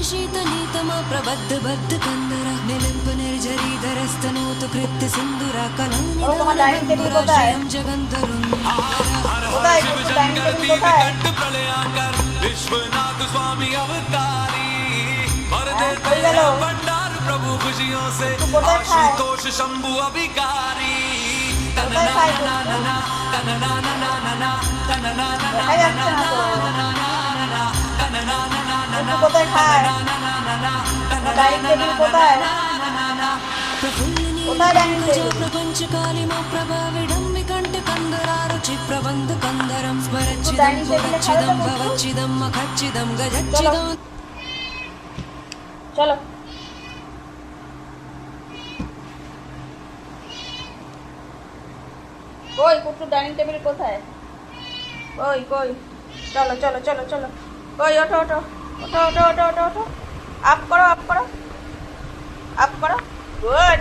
शीतलीतमा प्रबद्ध बद्ध कंदरा निलिंप निर्झरीधरस्तनोत कृत्य सिंदूरा कलानिदानबंधुराश्रयं जगंतरुन्धार विश्वनाथ स्वामी अवतारी भर देते हैं भंडार प्रभु खुशियों से आशुतोष शंभु अभिकारी प्रपंच कालिमा प्रभाविडम्बि कंठ कंदरारुचि प्रबंध कंदरं स्मरच्चिदं भवच्चिदं भवच्चिदं मखच्चिदं गजच्चिदं। चलो कोई कुछ डाइनिंग टेबल कोথায় कोई कोई चलो चलो चलो चलो कोई उठो उठो उठो उठो उठो उठो उठो आप करो आप करो आप करो गुड